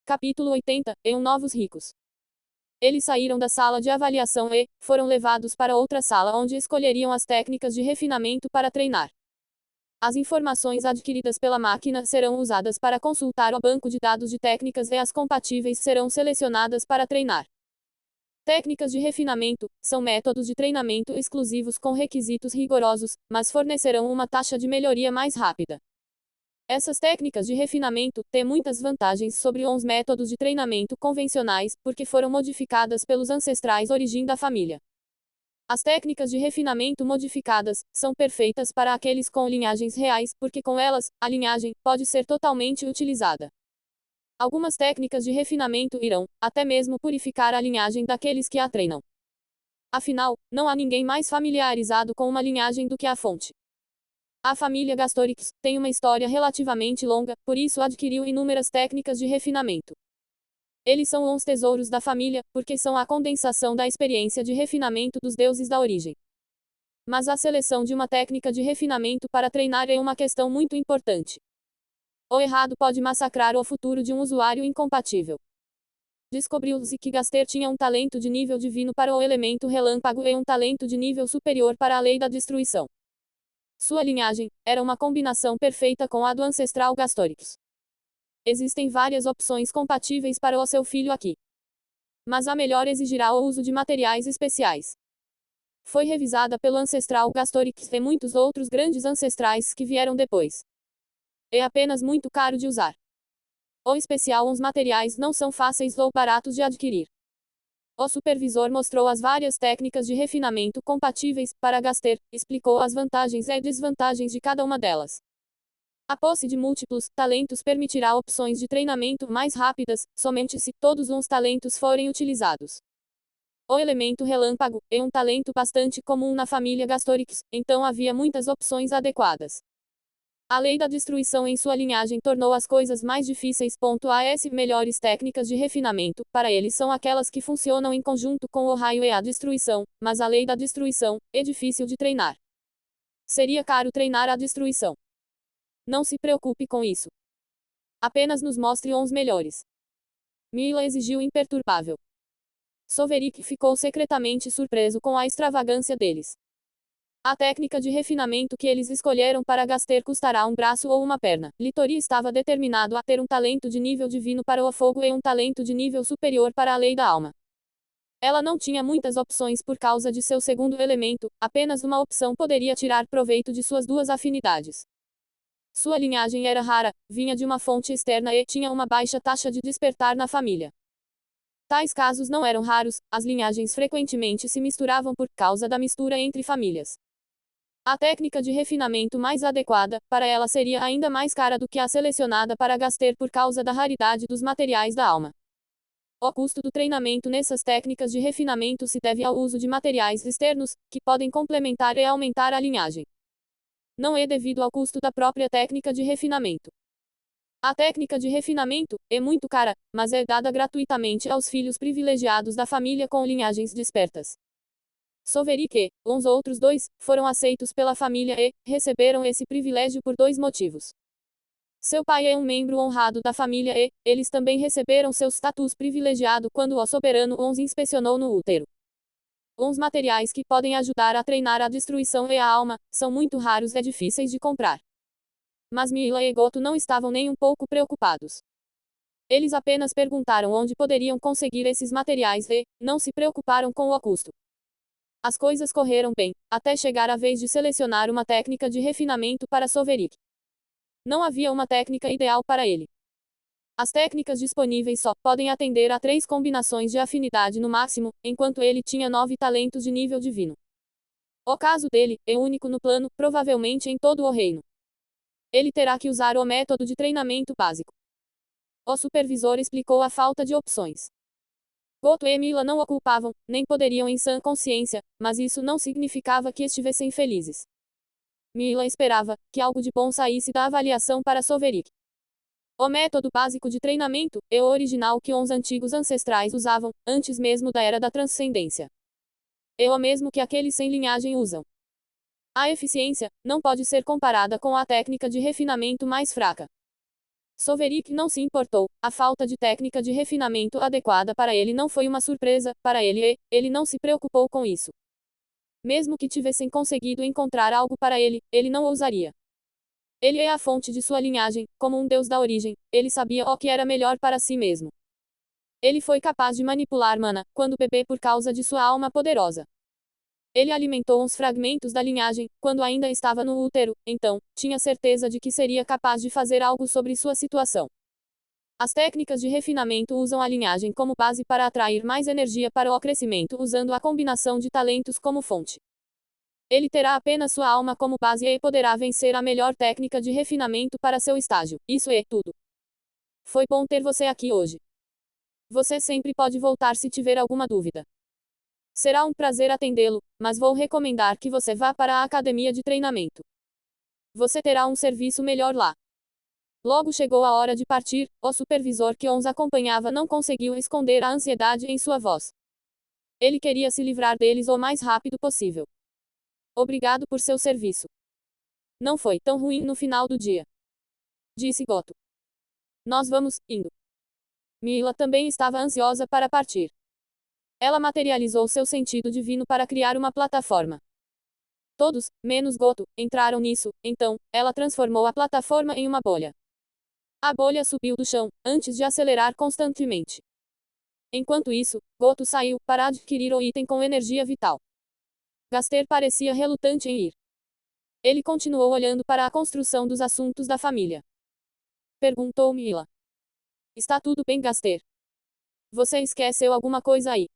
Capítulo 80. Novos ricos. Eles saíram da sala de avaliação e foram levados para outra sala onde escolheriam as técnicas de refinamento para treinar. As informações adquiridas pela máquina serão usadas para consultar o banco de dados de técnicas e as compatíveis serão selecionadas para treinar. Técnicas de refinamento são métodos de treinamento exclusivos com requisitos rigorosos, mas fornecerão uma taxa de melhoria mais rápida. Essas técnicas de refinamento têm muitas vantagens sobre os métodos de treinamento convencionais, porque foram modificadas pelos ancestrais origem da família. As técnicas de refinamento modificadas são perfeitas para aqueles com linhagens reais, porque com elas, a linhagem pode ser totalmente utilizada. Algumas técnicas de refinamento irão, até mesmo, purificar a linhagem daqueles que a treinam. Afinal, não há ninguém mais familiarizado com uma linhagem do que a fonte. A família Gastorix tem uma história relativamente longa, por isso adquiriu inúmeras técnicas de refinamento. Eles são os tesouros da família, porque são a condensação da experiência de refinamento dos deuses da origem. Mas a seleção de uma técnica de refinamento para treinar é uma questão muito importante. O errado pode massacrar o futuro de um usuário incompatível. Descobriu-se que Gaster tinha um talento de nível divino para o elemento relâmpago e um talento de nível superior para a lei da destruição. Sua linhagem era uma combinação perfeita com a do ancestral Gastorix. Existem várias opções compatíveis para o seu filho aqui. Mas a melhor exigirá o uso de materiais especiais. Foi revisada pelo ancestral Gastorix e muitos outros grandes ancestrais que vieram depois. É apenas muito caro de usar. O especial, os materiais não são fáceis ou baratos de adquirir. O supervisor mostrou as várias técnicas de refinamento compatíveis para Gaster, explicou as vantagens e desvantagens de cada uma delas. A posse de múltiplos talentos permitirá opções de treinamento mais rápidas, somente se todos os talentos forem utilizados. O elemento relâmpago é um talento bastante comum na família Gastorix, então havia muitas opções adequadas. A lei da destruição em sua linhagem tornou as coisas mais difíceis. As melhores técnicas de refinamento, para eles, são aquelas que funcionam em conjunto com o raio e a destruição, mas a lei da destruição é difícil de treinar. Seria caro treinar a destruição. Não se preocupe com isso. Apenas nos mostre os melhores. Mila exigiu imperturbável. Soverik ficou secretamente surpreso com a extravagância deles. A técnica de refinamento que eles escolheram para Gaster custará um braço ou uma perna. Litori estava determinado a ter um talento de nível divino para o fogo e um talento de nível superior para a lei da alma. Ela não tinha muitas opções por causa de seu segundo elemento, apenas uma opção poderia tirar proveito de suas duas afinidades. Sua linhagem era rara, vinha de uma fonte externa e tinha uma baixa taxa de despertar na família. Tais casos não eram raros, as linhagens frequentemente se misturavam por causa da mistura entre famílias. A técnica de refinamento mais adequada para ela seria ainda mais cara do que a selecionada para Gaster por causa da raridade dos materiais da alma. O custo do treinamento nessas técnicas de refinamento se deve ao uso de materiais externos, que podem complementar e aumentar a linhagem. Não é devido ao custo da própria técnica de refinamento. A técnica de refinamento é muito cara, mas é dada gratuitamente aos filhos privilegiados da família com linhagens despertas. Soverik e os outros dois foram aceitos pela família e receberam esse privilégio por dois motivos. Seu pai é um membro honrado da família e eles também receberam seu status privilegiado quando o soberano os inspecionou no útero. Os materiais que podem ajudar a treinar a destruição e a alma são muito raros e difíceis de comprar. Mas Mila e Goto não estavam nem um pouco preocupados. Eles apenas perguntaram onde poderiam conseguir esses materiais e não se preocuparam com o custo. As coisas correram bem, até chegar a vez de selecionar uma técnica de refinamento para Soverik. Não havia uma técnica ideal para ele. As técnicas disponíveis só podem atender a 3 combinações de afinidade no máximo, enquanto ele tinha 9 talentos de nível divino. O caso dele é único no plano, provavelmente em todo o reino. Ele terá que usar o método de treinamento básico. O supervisor explicou a falta de opções. Goto e Mila não o culpavam, nem poderiam em sã consciência, mas isso não significava que estivessem felizes. Mila esperava que algo de bom saísse da avaliação para Soverik. O método básico de treinamento é o original que os antigos ancestrais usavam, antes mesmo da Era da Transcendência. É o mesmo que aqueles sem linhagem usam. A eficiência não pode ser comparada com a técnica de refinamento mais fraca. Soverik não se importou, a falta de técnica de refinamento adequada para ele não foi uma surpresa, para ele e, ele não se preocupou com isso. Mesmo que tivessem conseguido encontrar algo para ele, ele não ousaria. Ele é a fonte de sua linhagem, como um deus da origem, ele sabia o que era melhor para si mesmo. Ele foi capaz de manipular Mana, quando bebê por causa de sua alma poderosa. Ele alimentou uns fragmentos da linhagem, quando ainda estava no útero, então, tinha certeza de que seria capaz de fazer algo sobre sua situação. As técnicas de refinamento usam a linhagem como base para atrair mais energia para o crescimento usando a combinação de talentos como fonte. Ele terá apenas sua alma como base e poderá vencer a melhor técnica de refinamento para seu estágio. Isso é tudo. Foi bom ter você aqui hoje. Você sempre pode voltar se tiver alguma dúvida. Será um prazer atendê-lo, mas vou recomendar que você vá para a academia de treinamento. Você terá um serviço melhor lá. Logo chegou a hora de partir, o supervisor que os acompanhava não conseguiu esconder a ansiedade em sua voz. Ele queria se livrar deles o mais rápido possível. Obrigado por seu serviço. Não foi tão ruim no final do dia, disse Goto. Nós vamos indo. Mila também estava ansiosa para partir. Ela materializou seu sentido divino para criar uma plataforma. Todos, menos Goto, entraram nisso, então, ela transformou a plataforma em uma bolha. A bolha subiu do chão, antes de acelerar constantemente. Enquanto isso, Goto saiu, para adquirir o item com energia vital. Gaster parecia relutante em ir. Ele continuou olhando para a construção dos assuntos da família. Perguntou Mila. Está tudo bem, Gaster? Você esqueceu alguma coisa aí?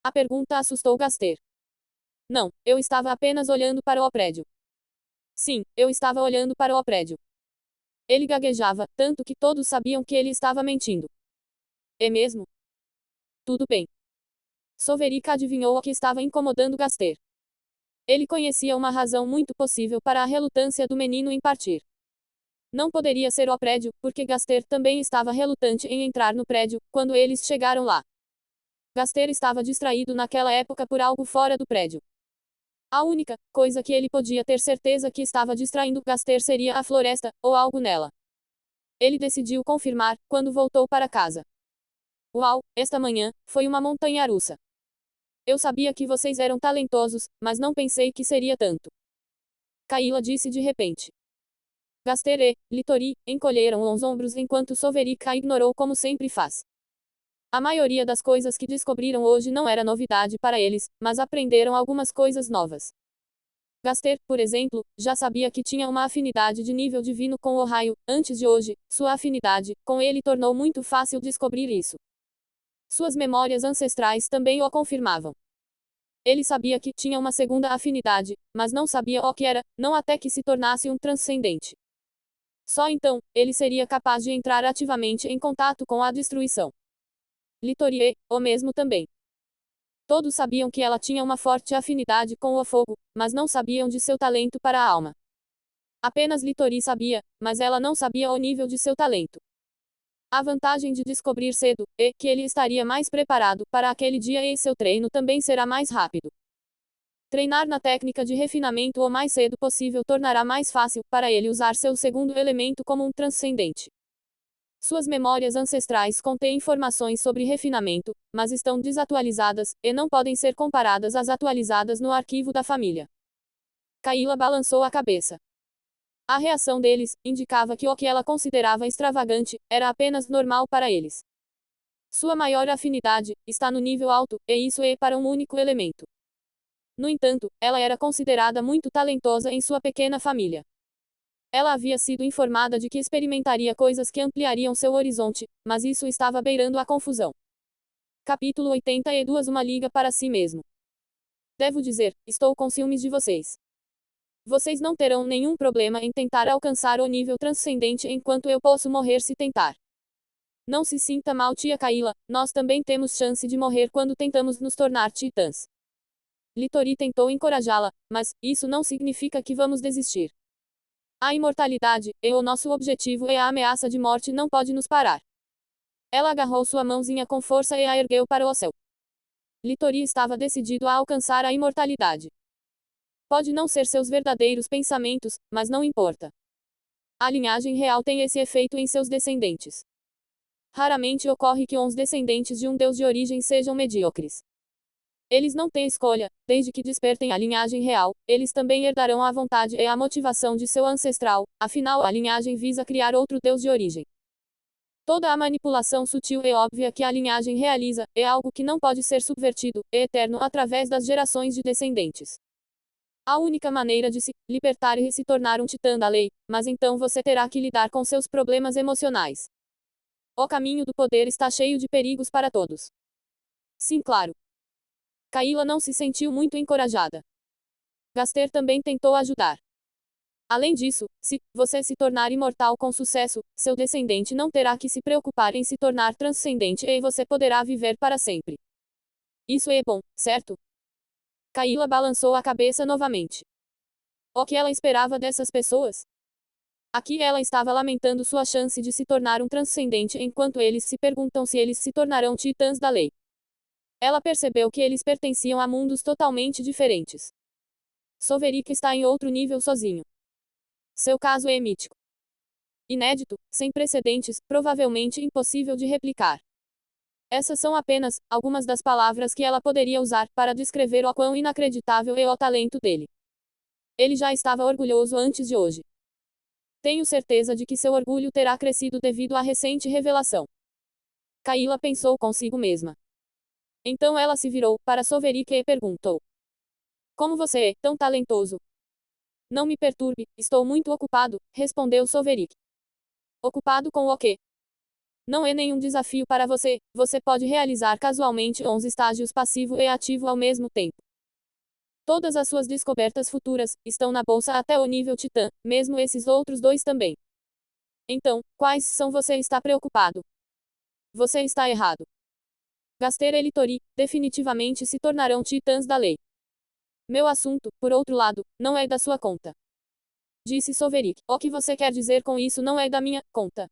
A pergunta assustou Gaster. Não, eu estava apenas olhando para o prédio. Sim, eu estava olhando para o prédio. Ele gaguejava, tanto que todos sabiam que ele estava mentindo. É mesmo? Tudo bem. Soverik adivinhou o que estava incomodando Gaster. Ele conhecia uma razão muito possível para a relutância do menino em partir. Não poderia ser o prédio, porque Gaster também estava relutante em entrar no prédio, quando eles chegaram lá. Gaster estava distraído naquela época por algo fora do prédio. A única coisa que ele podia ter certeza que estava distraindo Gaster seria a floresta, ou algo nela. Ele decidiu confirmar, quando voltou para casa. Uau, esta manhã, foi uma montanha-russa. Eu sabia que vocês eram talentosos, mas não pensei que seria tanto. Kayla disse de repente. Gaster e Litori encolheram os ombros enquanto Soverik a ignorou como sempre faz. A maioria das coisas que descobriram hoje não era novidade para eles, mas aprenderam algumas coisas novas. Gaster, por exemplo, já sabia que tinha uma afinidade de nível divino com o raio, antes de hoje, sua afinidade com ele tornou muito fácil descobrir isso. Suas memórias ancestrais também o confirmavam. Ele sabia que tinha uma segunda afinidade, mas não sabia o que era, não até que se tornasse um transcendente. Só então, ele seria capaz de entrar ativamente em contato com a destruição. Litori, o mesmo também. Todos sabiam que ela tinha uma forte afinidade com o fogo, mas não sabiam de seu talento para a alma. Apenas Litori sabia, mas ela não sabia o nível de seu talento. A vantagem de descobrir cedo é que ele estaria mais preparado para aquele dia e seu treino também será mais rápido. Treinar na técnica de refinamento o mais cedo possível tornará mais fácil para ele usar seu segundo elemento como um transcendente. Suas memórias ancestrais contêm informações sobre refinamento, mas estão desatualizadas, e não podem ser comparadas às atualizadas no arquivo da família. Kayla balançou a cabeça. A reação deles indicava que o que ela considerava extravagante era apenas normal para eles. Sua maior afinidade está no nível alto, e isso é para um único elemento. No entanto, ela era considerada muito talentosa em sua pequena família. Ela havia sido informada de que experimentaria coisas que ampliariam seu horizonte, mas isso estava beirando a confusão. Capítulo 82 Uma liga para si mesmo. Devo dizer, estou com ciúmes de vocês. Vocês não terão nenhum problema em tentar alcançar o nível transcendente enquanto eu posso morrer se tentar. Não se sinta mal, tia Kayla, nós também temos chance de morrer quando tentamos nos tornar titãs. Litori tentou encorajá-la, mas isso não significa que vamos desistir. A imortalidade é o nosso objetivo e a ameaça de morte não pode nos parar. Ela agarrou sua mãozinha com força e a ergueu para o céu. Litori estava decidido a alcançar a imortalidade. Pode não ser seus verdadeiros pensamentos, mas não importa. A linhagem real tem esse efeito em seus descendentes. Raramente ocorre que os descendentes de um deus de origem sejam medíocres. Eles não têm escolha, desde que despertem a linhagem real, eles também herdarão a vontade e a motivação de seu ancestral, afinal a linhagem visa criar outro deus de origem. Toda a manipulação sutil e óbvia que a linhagem realiza, é algo que não pode ser subvertido, é eterno através das gerações de descendentes. A única maneira de se libertar é se tornar um titã da lei, mas então você terá que lidar com seus problemas emocionais. O caminho do poder está cheio de perigos para todos. Sim, claro. Kayla não se sentiu muito encorajada. Gaster também tentou ajudar. Além disso, se você se tornar imortal com sucesso, seu descendente não terá que se preocupar em se tornar transcendente e você poderá viver para sempre. Isso é bom, certo? Kayla balançou a cabeça novamente. O que ela esperava dessas pessoas? Aqui ela estava lamentando sua chance de se tornar um transcendente enquanto eles se perguntam se eles se tornarão titãs da lei. Ela percebeu que eles pertenciam a mundos totalmente diferentes. Soverik está em outro nível sozinho. Seu caso é mítico. Inédito, sem precedentes, provavelmente impossível de replicar. Essas são apenas algumas das palavras que ela poderia usar para descrever o quão inacreditável é o talento dele. Ele já estava orgulhoso antes de hoje. Tenho certeza de que seu orgulho terá crescido devido à recente revelação. Kayla pensou consigo mesma. Então ela se virou para Soverik e perguntou: como você é tão talentoso? Não me perturbe, estou muito ocupado, respondeu Soverik. Ocupado com o quê? Não é nenhum desafio para você, você pode realizar casualmente 11 estágios passivo e ativo ao mesmo tempo. Todas as suas descobertas futuras estão na bolsa até o nível Titã, mesmo esses outros dois também. Então, quais são você está preocupado? Você está errado. Gaster e Litori definitivamente se tornarão titãs da lei. Meu assunto, por outro lado, não é da sua conta. Disse Soverik. O que você quer dizer com isso não é da minha conta.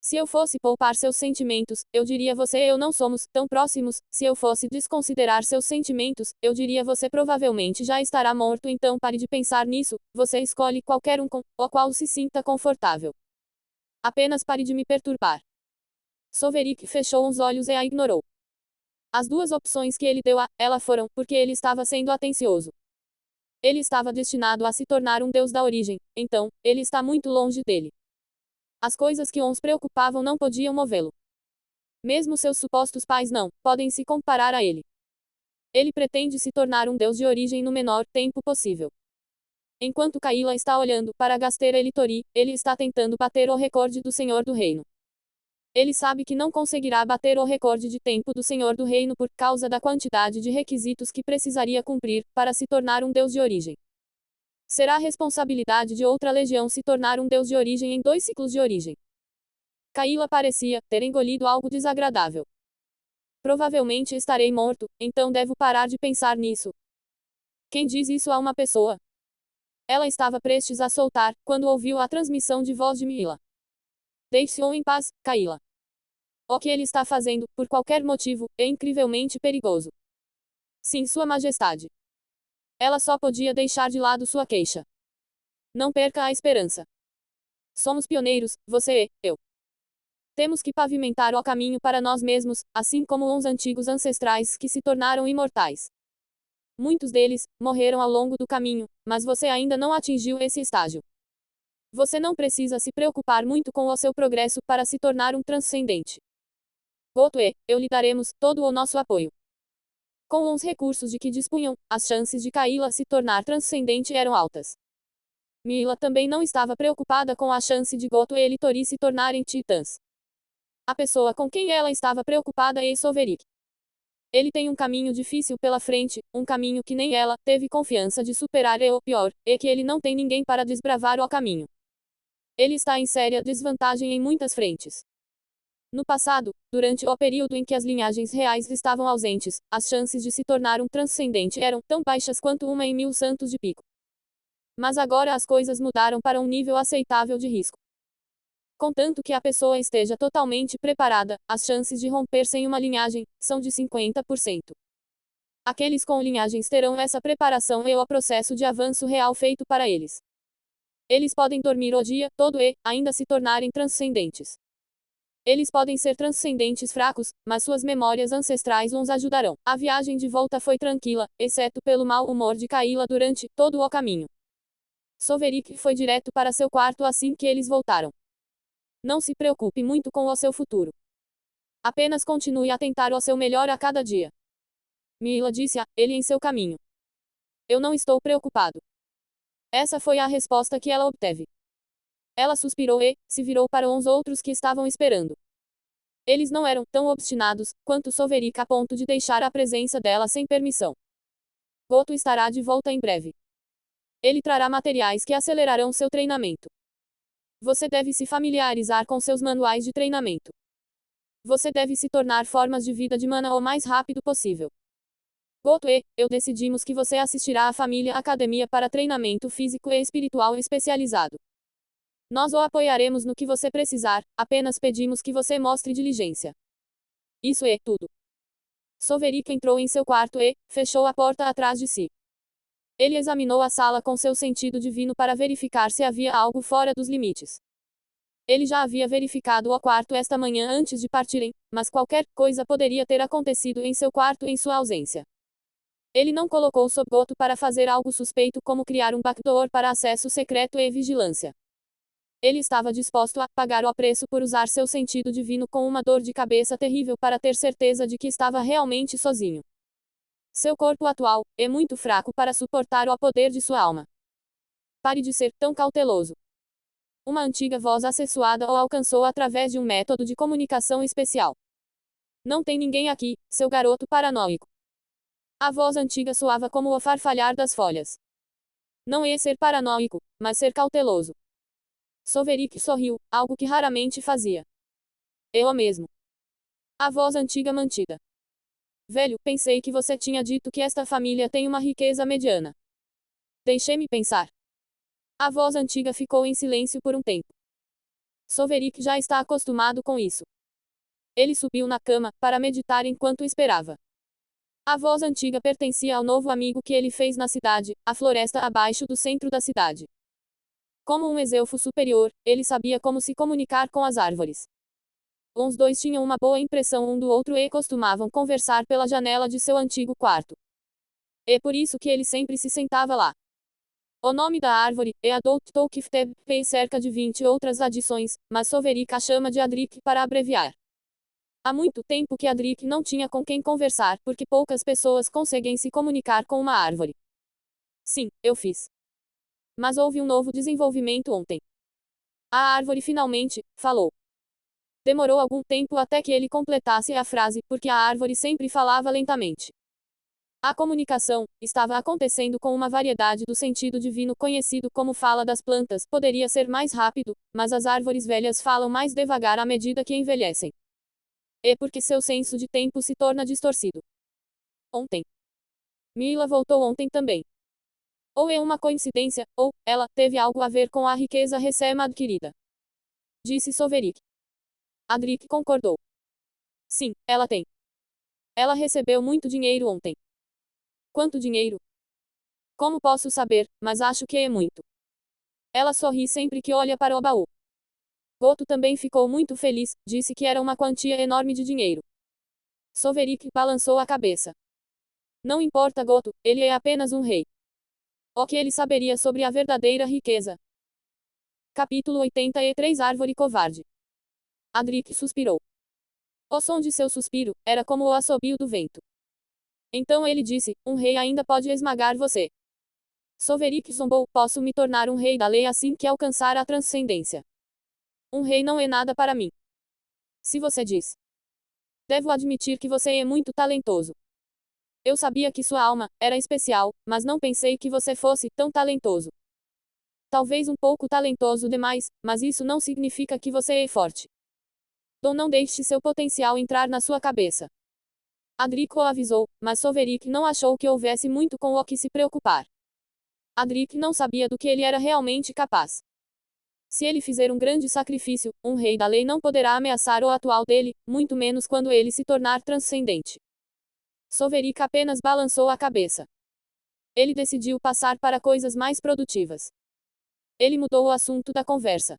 Se eu fosse poupar seus sentimentos, eu diria você e eu não somos tão próximos. Se eu fosse desconsiderar seus sentimentos, eu diria você provavelmente já estará morto. Então pare de pensar nisso, você escolhe qualquer um com o qual se sinta confortável. Apenas pare de me perturbar. Soverik fechou os olhos e a ignorou. As duas opções que ele deu a ela foram porque ele estava sendo atencioso. Ele estava destinado a se tornar um deus da origem, então, ele está muito longe dele. As coisas que os preocupavam não podiam movê-lo. Mesmo seus supostos pais não podem se comparar a ele. Ele pretende se tornar um deus de origem no menor tempo possível. Enquanto Kayla está olhando para Gaster e Litori, ele está tentando bater o recorde do Senhor do Reino. Ele sabe que não conseguirá bater o recorde de tempo do Senhor do Reino por causa da quantidade de requisitos que precisaria cumprir para se tornar um deus de origem. Será responsabilidade de outra legião se tornar um deus de origem em 2 ciclos de origem. Kayla parecia ter engolido algo desagradável. Provavelmente estarei morto, então devo parar de pensar nisso. Quem diz isso a uma pessoa? Ela estava prestes a soltar, quando ouviu a transmissão de voz de Mila. Deixe-o em paz, Kayla. O que ele está fazendo, por qualquer motivo, é incrivelmente perigoso. Sim, Sua Majestade. Ela só podia deixar de lado sua queixa. Não perca a esperança. Somos pioneiros, você e eu. Temos que pavimentar o caminho para nós mesmos, assim como os antigos ancestrais que se tornaram imortais. Muitos deles morreram ao longo do caminho, mas você ainda não atingiu esse estágio. Você não precisa se preocupar muito com o seu progresso para se tornar um transcendente. Goto e eu lhe daremos todo o nosso apoio. Com os recursos de que dispunham, as chances de Kayla se tornar transcendente eram altas. Mila também não estava preocupada com a chance de Goto e Litori se tornarem titãs. A pessoa com quem ela estava preocupada é Soverik. Ele tem um caminho difícil pela frente, um caminho que nem ela teve confiança de superar e o pior, é que ele não tem ninguém para desbravar o caminho. Ele está em séria desvantagem em muitas frentes. No passado, durante o período em que as linhagens reais estavam ausentes, as chances de se tornar um transcendente eram tão baixas quanto uma em 1000 santos de pico. Mas agora as coisas mudaram para um nível aceitável de risco. Contanto que a pessoa esteja totalmente preparada, as chances de romper sem uma linhagem são de 50%. Aqueles com linhagens terão essa preparação e o processo de avanço real feito para eles. Eles podem dormir o dia todo e, ainda se tornarem transcendentes. Eles podem ser transcendentes fracos, mas suas memórias ancestrais os ajudarão. A viagem de volta foi tranquila, exceto pelo mau humor de Kayla durante todo o caminho. Soverik foi direto para seu quarto assim que eles voltaram. Não se preocupe muito com o seu futuro. Apenas continue a tentar o seu melhor a cada dia. Mila disse a ele em seu caminho. Eu não estou preocupado. Essa foi a resposta que ela obteve. Ela suspirou e se virou para uns outros que estavam esperando. Eles não eram tão obstinados quanto Soverik a ponto de deixar a presença dela sem permissão. Goto estará de volta em breve. Ele trará materiais que acelerarão seu treinamento. Você deve se familiarizar com seus manuais de treinamento. Você deve se tornar formas de vida de mana o mais rápido possível. Goto e eu decidimos que você assistirá à família academia para treinamento físico e espiritual especializado. Nós o apoiaremos no que você precisar, apenas pedimos que você mostre diligência. Isso é tudo. Soverik entrou em seu quarto e fechou a porta atrás de si. Ele examinou a sala com seu sentido divino para verificar se havia algo fora dos limites. Ele já havia verificado o quarto esta manhã antes de partirem, mas qualquer coisa poderia ter acontecido em seu quarto em sua ausência. Ele não colocou sob Goto para fazer algo suspeito como criar um backdoor para acesso secreto e vigilância. Ele estava disposto a pagar o preço por usar seu sentido divino com uma dor de cabeça terrível para ter certeza de que estava realmente sozinho. Seu corpo atual é muito fraco para suportar o poder de sua alma. Pare de ser tão cauteloso. Uma antiga voz assessoada o alcançou através de um método de comunicação especial. Não tem ninguém aqui, seu garoto paranoico. A voz antiga soava como o farfalhar das folhas. Não é ser paranoico, mas ser cauteloso. Soverik sorriu, algo que raramente fazia. Eu mesmo. A voz antiga mantida. Velho, pensei que você tinha dito que esta família tem uma riqueza mediana. Deixe-me pensar. A voz antiga ficou em silêncio por um tempo. Soverik já está acostumado com isso. Ele subiu na cama, para meditar enquanto esperava. A voz antiga pertencia ao novo amigo que ele fez na cidade, a floresta abaixo do centro da cidade. Como um ex-elfo superior, ele sabia como se comunicar com as árvores. Os dois tinham uma boa impressão um do outro e costumavam conversar pela janela de seu antigo quarto. É por isso que ele sempre se sentava lá. O nome da árvore é Adult Tolkifteb, e cerca de 20 outras adições, mas Soverik a chama de Adrik para abreviar. Há muito tempo que Adrik não tinha com quem conversar, porque poucas pessoas conseguem se comunicar com uma árvore. Sim, eu fiz. Mas houve um novo desenvolvimento ontem. A árvore finalmente falou. Demorou algum tempo até que ele completasse a frase, porque a árvore sempre falava lentamente. A comunicação estava acontecendo com uma variedade do sentido divino conhecido como fala das plantas. Poderia ser mais rápido, mas as árvores velhas falam mais devagar à medida que envelhecem. É porque seu senso de tempo se torna distorcido. Ontem. Mila voltou ontem também. Ou é uma coincidência, ou ela teve algo a ver com a riqueza recém-adquirida. Disse Soverik. Adrik concordou. Sim, ela tem. Ela recebeu muito dinheiro ontem. Quanto dinheiro? Como posso saber, mas acho que é muito. Ela sorri sempre que olha para o baú. Goto também ficou muito feliz, disse que era uma quantia enorme de dinheiro. Soverik balançou a cabeça. Não importa Goto, ele é apenas um rei. O que ele saberia sobre a verdadeira riqueza? Capítulo 83 Árvore Covarde. Adrik suspirou. O som de seu suspiro era como o assobio do vento. Então ele disse, um rei ainda pode esmagar você. Soverik zombou, posso me tornar um rei da lei assim que alcançar a transcendência. Um rei não é nada para mim. Se você diz. Devo admitir que você é muito talentoso. Eu sabia que sua alma era especial, mas não pensei que você fosse tão talentoso. Talvez um pouco talentoso demais, mas isso não significa que você é forte. Então não deixe seu potencial entrar na sua cabeça. Adrik o avisou, mas Soverik não achou que houvesse muito com o que se preocupar. Adrik não sabia do que ele era realmente capaz. Se ele fizer um grande sacrifício, um rei da lei não poderá ameaçar o atual dele, muito menos quando ele se tornar transcendente. Soverik apenas balançou a cabeça. Ele decidiu passar para coisas mais produtivas. Ele mudou o assunto da conversa.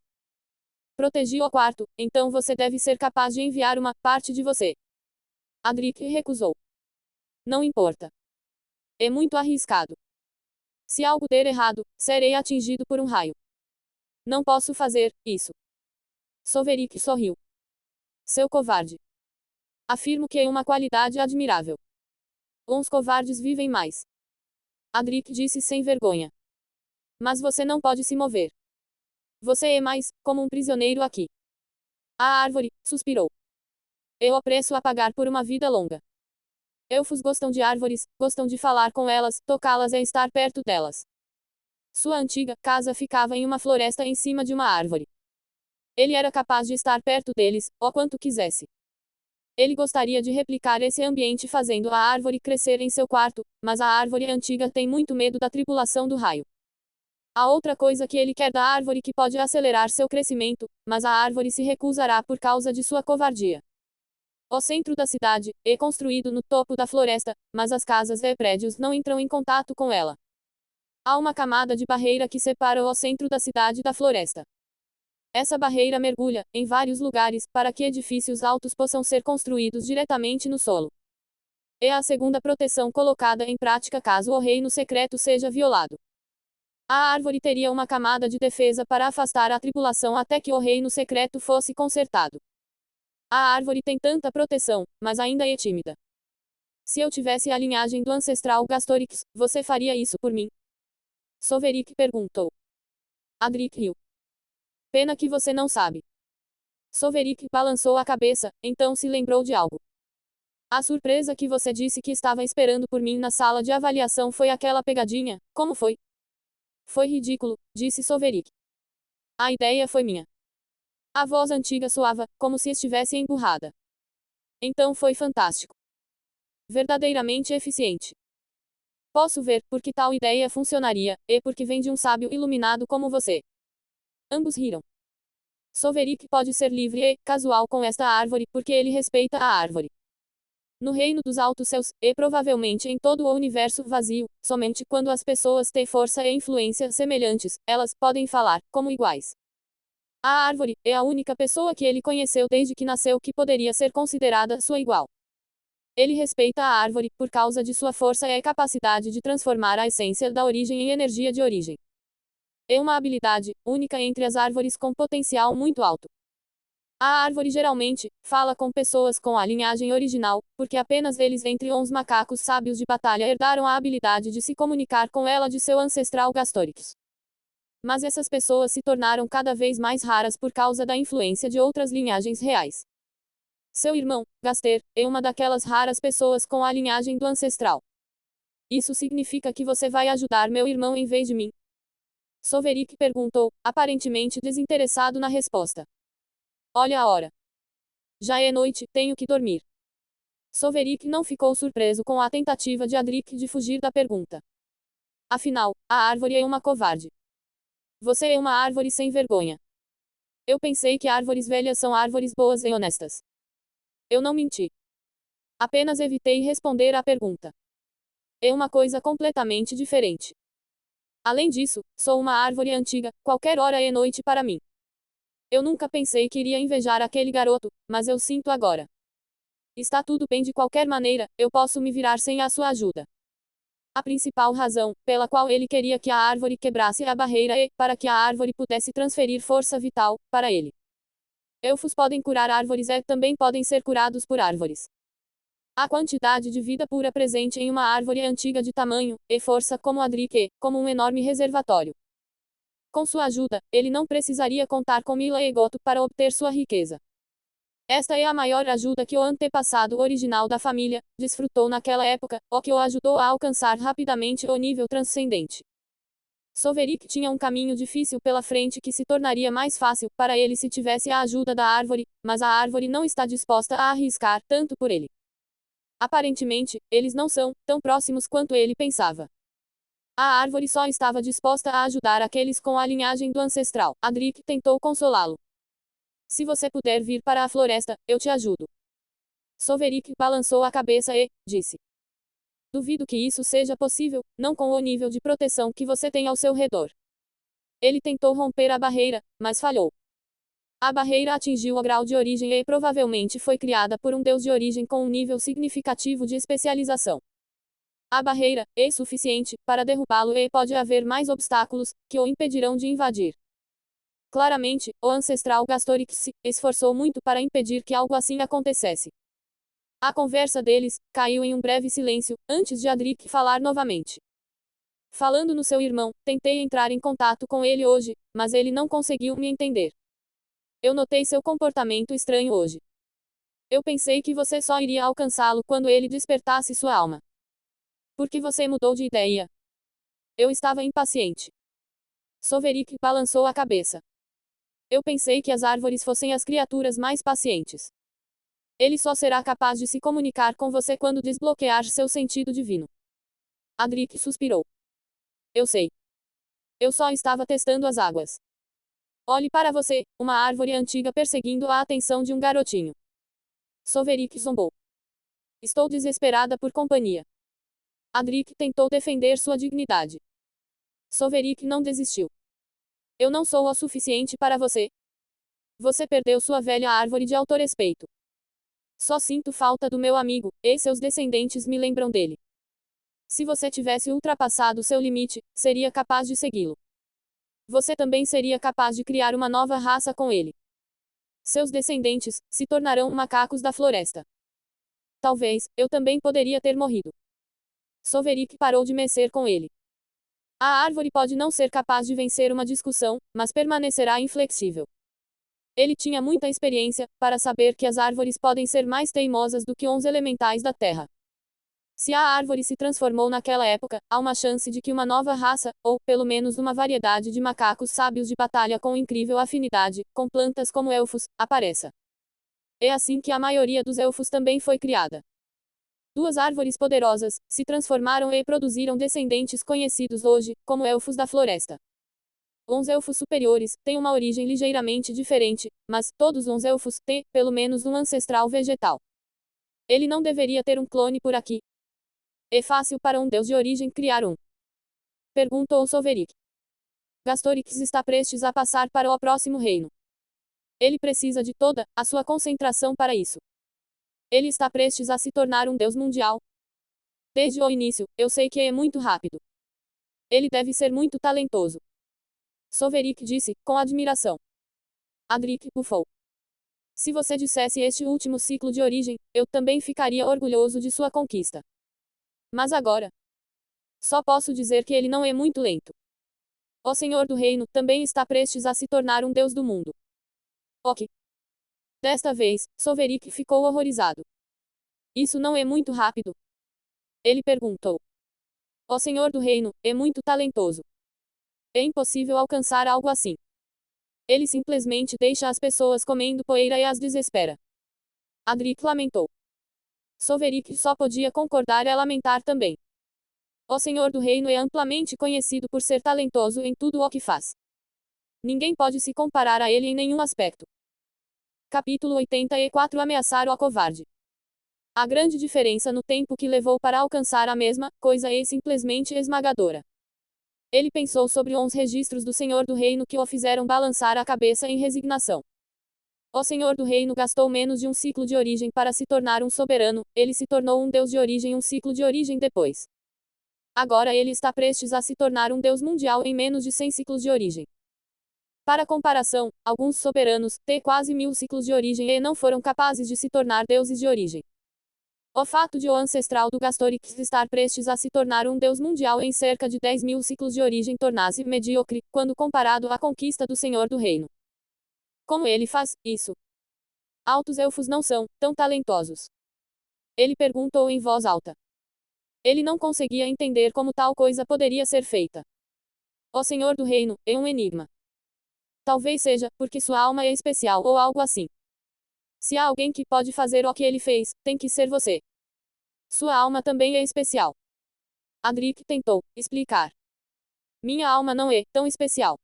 Protegi o quarto, então você deve ser capaz de enviar uma parte de você. Adric recusou. Não importa. É muito arriscado. Se algo der errado, serei atingido por um raio. Não posso fazer isso. Soverik sorriu. Seu covarde. Afirmo que é uma qualidade admirável. Uns covardes vivem mais. Adric disse sem vergonha. Mas você não pode se mover. Você é mais, como um prisioneiro aqui. A árvore, suspirou. Eu apreço a pagar por uma vida longa. Elfos gostam de árvores, gostam de falar com elas, tocá-las e estar perto delas. Sua antiga casa ficava em uma floresta em cima de uma árvore. Ele era capaz de estar perto deles, o quanto quisesse. Ele gostaria de replicar esse ambiente fazendo a árvore crescer em seu quarto, mas a árvore antiga tem muito medo da tribulação do raio. Há outra coisa que ele quer da árvore que pode acelerar seu crescimento, mas a árvore se recusará por causa de sua covardia. O centro da cidade é construído no topo da floresta, mas as casas e prédios não entram em contato com ela. Há uma camada de barreira que separa o centro da cidade da floresta. Essa barreira mergulha, em vários lugares, para que edifícios altos possam ser construídos diretamente no solo. É a segunda proteção colocada em prática caso o reino secreto seja violado. A árvore teria uma camada de defesa para afastar a tripulação até que o reino secreto fosse consertado. A árvore tem tanta proteção, mas ainda é tímida. Se eu tivesse a linhagem do ancestral Gastorix, você faria isso por mim? Soverik perguntou. Adric riu. Pena que você não sabe. Soverik balançou a cabeça, então se lembrou de algo. A surpresa que você disse que estava esperando por mim na sala de avaliação foi aquela pegadinha, como foi? Foi ridículo, disse Soverik. A ideia foi minha. A voz antiga soava, como se estivesse emburrada. Então foi fantástico. Verdadeiramente eficiente. Posso ver por que tal ideia funcionaria, e porque vem de um sábio iluminado como você. Ambos riram. Soverik pode ser livre e casual com esta árvore porque ele respeita a árvore. No reino dos altos céus, e provavelmente em todo o universo vazio, somente quando as pessoas têm força e influência semelhantes, elas podem falar como iguais. A árvore é a única pessoa que ele conheceu desde que nasceu que poderia ser considerada sua igual. Ele respeita a árvore por causa de sua força e capacidade de transformar a essência da origem em energia de origem. É uma habilidade única entre as árvores com potencial muito alto. A árvore geralmente fala com pessoas com a linhagem original, porque apenas eles entre uns macacos sábios de batalha herdaram a habilidade de se comunicar com ela de seu ancestral Gastorix. Mas essas pessoas se tornaram cada vez mais raras por causa da influência de outras linhagens reais. Seu irmão, Gaster, é uma daquelas raras pessoas com a linhagem do ancestral. Isso significa que você vai ajudar meu irmão em vez de mim? Soverik perguntou, aparentemente desinteressado na resposta. Olha a hora. Já é noite, tenho que dormir. Soverik não ficou surpreso com a tentativa de Adric de fugir da pergunta. Afinal, a árvore é uma covarde. Você é uma árvore sem vergonha. Eu pensei que árvores velhas são árvores boas e honestas. Eu não menti. Apenas evitei responder à pergunta. É uma coisa completamente diferente. Além disso, sou uma árvore antiga, qualquer hora é noite para mim. Eu nunca pensei que iria invejar aquele garoto, mas eu sinto agora. Está tudo bem de qualquer maneira, eu posso me virar sem a sua ajuda. A principal razão, pela qual ele queria que a árvore quebrasse a barreira é, para que a árvore pudesse transferir força vital, para ele. Elfos podem curar árvores e também podem ser curados por árvores. A quantidade de vida pura presente em uma árvore antiga de tamanho, e força como Adric é, como um enorme reservatório. Com sua ajuda, ele não precisaria contar com Mila e Goto para obter sua riqueza. Esta é a maior ajuda que o antepassado original da família desfrutou naquela época, o que o ajudou a alcançar rapidamente o nível transcendente. Soverik tinha um caminho difícil pela frente que se tornaria mais fácil para ele se tivesse a ajuda da árvore, mas a árvore não está disposta a arriscar tanto por ele. Aparentemente, eles não são tão próximos quanto ele pensava. A árvore só estava disposta a ajudar aqueles com a linhagem do ancestral. Adric tentou consolá-lo. Se você puder vir para a floresta, eu te ajudo. Soverik balançou a cabeça e disse. Duvido que isso seja possível, não com o nível de proteção que você tem ao seu redor. Ele tentou romper a barreira, mas falhou. A barreira atingiu o grau de origem e provavelmente foi criada por um deus de origem com um nível significativo de especialização. A barreira é suficiente para derrubá-lo e pode haver mais obstáculos que o impedirão de invadir. Claramente, o ancestral Gastorix se esforçou muito para impedir que algo assim acontecesse. A conversa deles caiu em um breve silêncio, antes de Adric falar novamente. Falando no seu irmão, tentei entrar em contato com ele hoje, mas ele não conseguiu me entender. Eu notei seu comportamento estranho hoje. Eu pensei que você só iria alcançá-lo quando ele despertasse sua alma. Por que você mudou de ideia? Eu estava impaciente. Soverick balançou a cabeça. Eu pensei que as árvores fossem as criaturas mais pacientes. Ele só será capaz de se comunicar com você quando desbloquear seu sentido divino. Adric suspirou. Eu sei. Eu só estava testando as águas. Olhe para você, uma árvore antiga perseguindo a atenção de um garotinho. Soverick zombou. Estou desesperada por companhia. Adric tentou defender sua dignidade. Soverick não desistiu. Eu não sou o suficiente para você. Você perdeu sua velha árvore de autorrespeito. Só sinto falta do meu amigo, e seus descendentes me lembram dele. Se você tivesse ultrapassado seu limite, seria capaz de segui-lo. Você também seria capaz de criar uma nova raça com ele. Seus descendentes se tornarão macacos da floresta. Talvez, eu também poderia ter morrido. Soverick parou de mexer com ele. A árvore pode não ser capaz de vencer uma discussão, mas permanecerá inflexível. Ele tinha muita experiência para saber que as árvores podem ser mais teimosas do que os elementais da terra. Se a árvore se transformou naquela época, há uma chance de que uma nova raça, ou pelo menos uma variedade de macacos sábios de batalha com incrível afinidade com plantas como elfos, apareça. É assim que a maioria dos elfos também foi criada. Duas árvores poderosas se transformaram e produziram descendentes conhecidos hoje como elfos da floresta. Os elfos superiores têm uma origem ligeiramente diferente, mas todos os elfos têm, pelo menos, um ancestral vegetal. Ele não deveria ter um clone por aqui. É fácil para um deus de origem criar um? Perguntou Soverick. Gastorix está prestes a passar para o próximo reino. Ele precisa de toda a sua concentração para isso. Ele está prestes a se tornar um deus mundial. Desde o início, eu sei que é muito rápido. Ele deve ser muito talentoso. Soverick disse, com admiração. Adric bufou. Se você dissesse este último ciclo de origem, eu também ficaria orgulhoso de sua conquista. Mas agora, só posso dizer que ele não é muito lento. O Senhor do Reino também está prestes a se tornar um deus do mundo. Ok. Desta vez, Soverick ficou horrorizado. Isso não é muito rápido? Ele perguntou. O Senhor do Reino é muito talentoso. É impossível alcançar algo assim. Ele simplesmente deixa as pessoas comendo poeira e as desespera. Adric lamentou. Soverick só podia concordar e lamentar também. O Senhor do Reino é amplamente conhecido por ser talentoso em tudo o que faz. Ninguém pode se comparar a ele em nenhum aspecto. Capítulo 84 Ameaçar o covarde. A grande diferença no tempo que levou para alcançar a mesma coisa é simplesmente esmagadora. Ele pensou sobre os registros do Senhor do Reino que o fizeram balançar a cabeça em resignação. O Senhor do Reino gastou menos de um ciclo de origem para se tornar um soberano, ele se tornou um deus de origem um ciclo de origem depois. Agora ele está prestes a se tornar um deus mundial em menos de 100 ciclos de origem. Para comparação, alguns soberanos têm quase 1000 ciclos de origem e não foram capazes de se tornar deuses de origem. O fato de o ancestral do Gastorix estar prestes a se tornar um deus mundial em cerca de 10.000 ciclos de origem torna-se medíocre, quando comparado à conquista do Senhor do Reino. Como ele faz isso? Altos elfos não são tão talentosos. Ele perguntou em voz alta. Ele não conseguia entender como tal coisa poderia ser feita. O Senhor do Reino é um enigma. Talvez seja porque sua alma é especial ou algo assim. Se há alguém que pode fazer o que ele fez, tem que ser você. Sua alma também é especial. Adric tentou explicar. Minha alma não é tão especial.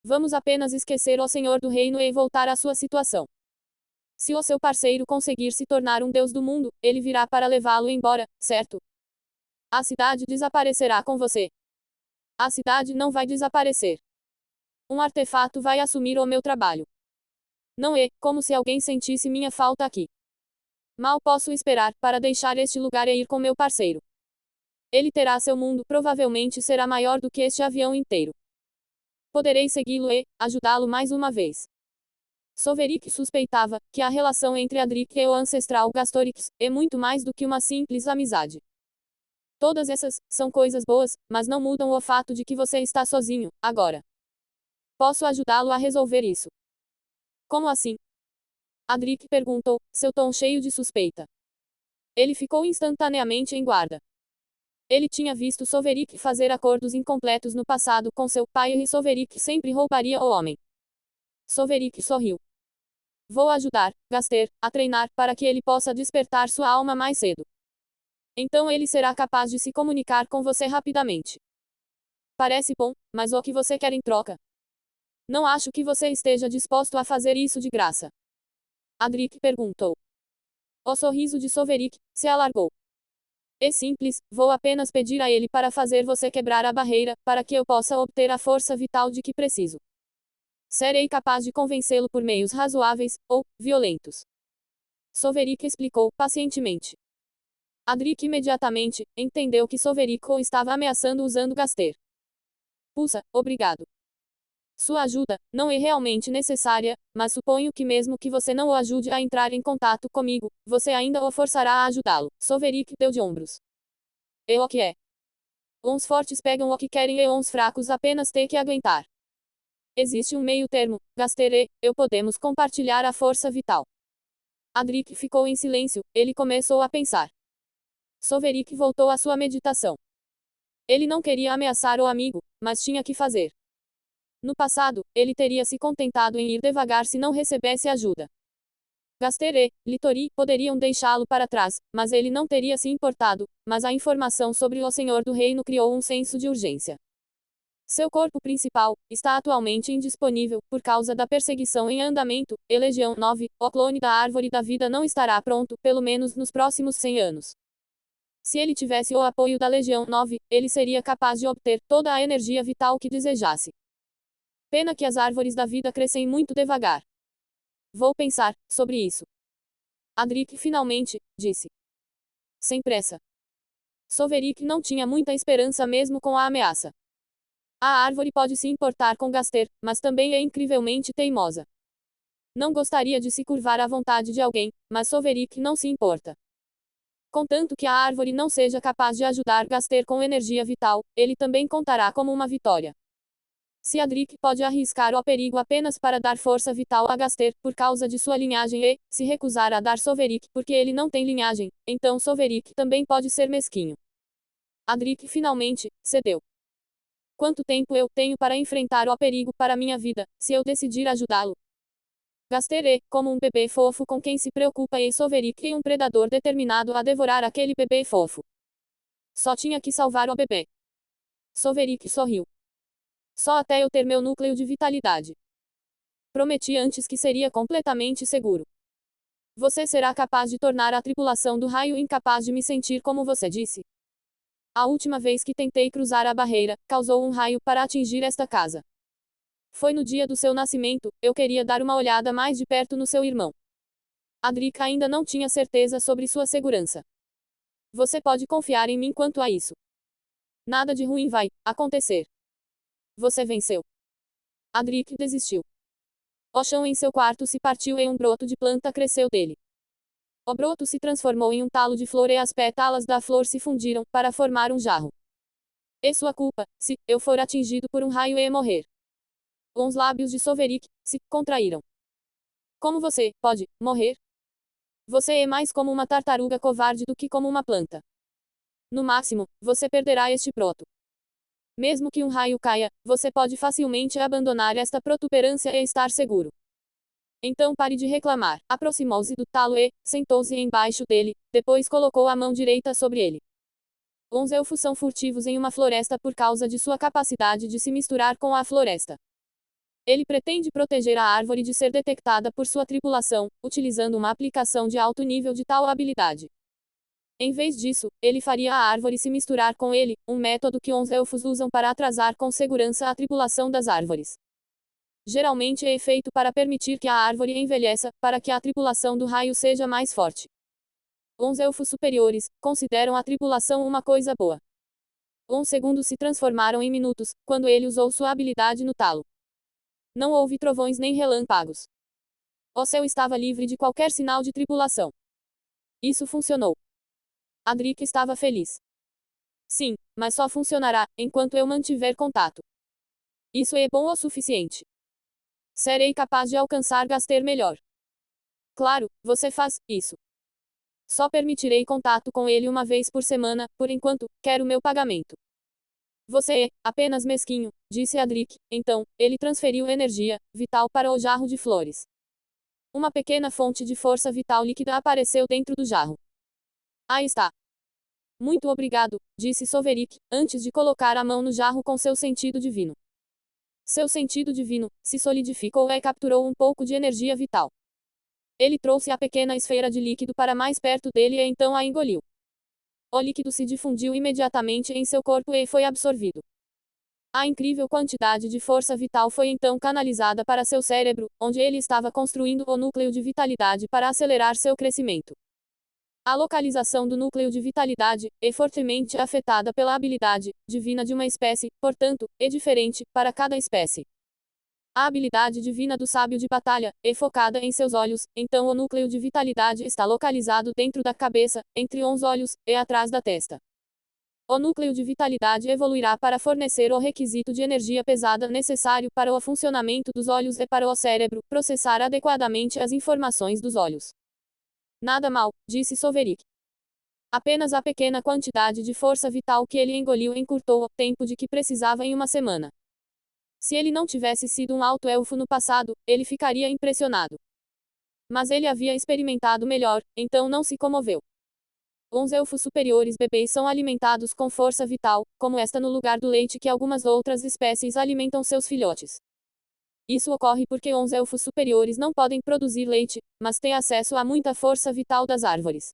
Vamos apenas esquecer o Senhor do Reino e voltar à sua situação. Se o seu parceiro conseguir se tornar um deus do mundo, ele virá para levá-lo embora, certo? A cidade desaparecerá com você. A cidade não vai desaparecer. um artefato vai assumir o meu trabalho. Não é como se alguém sentisse minha falta aqui. Mal posso esperar para deixar este lugar e ir com meu parceiro. Ele terá seu mundo, provavelmente será maior do que este avião inteiro. Poderei segui-lo e ajudá-lo mais uma vez. Soverik suspeitava que a relação entre Adric e o ancestral Gastorix é muito mais do que uma simples amizade. Todas essas são coisas boas, mas não mudam o fato de que você está sozinho, agora. Posso ajudá-lo a resolver isso. Como assim? Adric perguntou, seu tom cheio de suspeita. Ele ficou instantaneamente em guarda. Ele tinha visto Soverik fazer acordos incompletos no passado com seu pai e Soverik sempre roubaria o homem. Soverik sorriu. Vou ajudar, Gaster, a treinar para que ele possa despertar sua alma mais cedo. Então ele será capaz de se comunicar com você rapidamente. Parece bom, mas o que você quer em troca? Não acho que você esteja disposto a fazer isso de graça. Adric perguntou. O sorriso de Soverik se alargou. É simples, vou apenas pedir a ele para fazer você quebrar a barreira, para que eu possa obter a força vital de que preciso. Serei capaz de convencê-lo por meios razoáveis, ou violentos. Soverik explicou, pacientemente. Adric imediatamente entendeu que Soverik o estava ameaçando usando Gaster. Puxa, obrigado. Sua ajuda não é realmente necessária, mas suponho que mesmo que você não o ajude a entrar em contato comigo, você ainda o forçará a ajudá-lo. Soverik deu de ombros. É o que é. Uns fortes pegam o que querem e uns fracos apenas têm que aguentar. Existe um meio termo, Gaster e eu podemos compartilhar a força vital. Adric ficou em silêncio, ele começou a pensar. Soverik voltou à sua meditação. Ele não queria ameaçar o amigo, mas tinha que fazer. No passado, ele teria se contentado em ir devagar se não recebesse ajuda. Gaster e Litori poderiam deixá-lo para trás, mas ele não teria se importado, mas a informação sobre o Senhor do Reino criou um senso de urgência. Seu corpo principal está atualmente indisponível, por causa da perseguição em andamento, e Legião 9, o clone da Árvore da Vida não estará pronto, pelo menos nos próximos 100 anos. Se ele tivesse o apoio da Legião 9, ele seria capaz de obter toda a energia vital que desejasse. Pena que as árvores da vida crescem muito devagar. Vou pensar sobre isso. Adric finalmente disse. Sem pressa. Soverik não tinha muita esperança mesmo com a ameaça. A árvore pode se importar com Gaster, mas também é incrivelmente teimosa. Não gostaria de se curvar à vontade de alguém, mas Soverik não se importa. Contanto que a árvore não seja capaz de ajudar Gaster com energia vital, ele também contará como uma vitória. Se Adric pode arriscar o perigo apenas para dar força vital a Gaster, por causa de sua linhagem e, se recusar a dar Soverik porque ele não tem linhagem, então Soverik também pode ser mesquinho. Adric finalmente cedeu. Quanto tempo eu tenho para enfrentar o perigo para minha vida, se eu decidir ajudá-lo? Gaster é, como um bebê fofo com quem se preocupa e Soverik é um predador determinado a devorar aquele bebê fofo. Só tinha que salvar o bebê. Soverik sorriu. Só até eu ter meu núcleo de vitalidade. Prometi antes que seria completamente seguro. Você será capaz de tornar a tripulação do raio incapaz de me sentir como você disse? A última vez que tentei cruzar a barreira, causou um raio para atingir esta casa. Foi no dia do seu nascimento, eu queria dar uma olhada mais de perto no seu irmão. Adric ainda não tinha certeza sobre sua segurança. Você pode confiar em mim quanto a isso. Nada de ruim vai acontecer. Você venceu. Adric desistiu. O chão em seu quarto se partiu e um broto de planta cresceu dele. O broto se transformou em um talo de flor e as pétalas da flor se fundiram para formar um jarro. É sua culpa, se eu for atingido por um raio e morrer. Os lábios de Soverik se contraíram. Como você pode morrer? Você é mais como uma tartaruga covarde do que como uma planta. No máximo, você perderá este broto. Mesmo que um raio caia, você pode facilmente abandonar esta protuberância e estar seguro. Então pare de reclamar. Aproximou-se do talo e sentou-se embaixo dele, depois colocou a mão direita sobre ele. Os elfos são furtivos em uma floresta por causa de sua capacidade de se misturar com a floresta. Ele pretende proteger a árvore de ser detectada por sua tripulação, utilizando uma aplicação de alto nível de tal habilidade. Em vez disso, ele faria a árvore se misturar com ele, um método que os elfos usam para atrasar com segurança a tripulação das árvores. geralmente é feito para permitir que a árvore envelheça, para que a tripulação do raio seja mais forte. Os elfos superiores consideram a tripulação uma coisa boa. Uns segundos se transformaram em minutos, quando ele usou sua habilidade no talo. Não houve trovões nem relâmpagos. O céu estava livre de qualquer sinal de tripulação. Isso funcionou. Adric estava feliz. Sim, mas só funcionará enquanto eu mantiver contato. Isso é bom o suficiente. Serei capaz de alcançar Gaster melhor. Claro, você faz isso. Só permitirei contato com ele uma vez por semana, por enquanto, quero meu pagamento. Você é apenas mesquinho, disse Adric. Então, ele transferiu energia vital para o jarro de flores. Uma pequena fonte de força vital líquida apareceu dentro do jarro. Aí está. Muito obrigado, disse Soveric, antes de colocar a mão no jarro com seu sentido divino. Seu sentido divino se solidificou e capturou um pouco de energia vital. Ele trouxe a pequena esfera de líquido para mais perto dele e então a engoliu. O líquido se difundiu imediatamente em seu corpo e foi absorvido. A incrível quantidade de força vital foi então canalizada para seu cérebro, onde ele estava construindo o núcleo de vitalidade para acelerar seu crescimento. A localização do núcleo de vitalidade é fortemente afetada pela habilidade divina de uma espécie, portanto, é diferente para cada espécie. A habilidade divina do sábio de batalha é focada em seus olhos, então o núcleo de vitalidade está localizado dentro da cabeça, entre os olhos e atrás da testa. O núcleo de vitalidade evoluirá para fornecer o requisito de energia pesada necessário para o funcionamento dos olhos e para o cérebro processar adequadamente as informações dos olhos. Nada mal, disse Soveric. Apenas a pequena quantidade de força vital que ele engoliu encurtou o tempo de que precisava em uma semana. Se ele não tivesse sido um alto elfo no passado, ele ficaria impressionado. Mas ele havia experimentado melhor, então não se comoveu. Os elfos superiores bebês são alimentados com força vital, como esta no lugar do leite que algumas outras espécies alimentam seus filhotes. Isso ocorre porque os elfos superiores não podem produzir leite, mas têm acesso a muita força vital das árvores.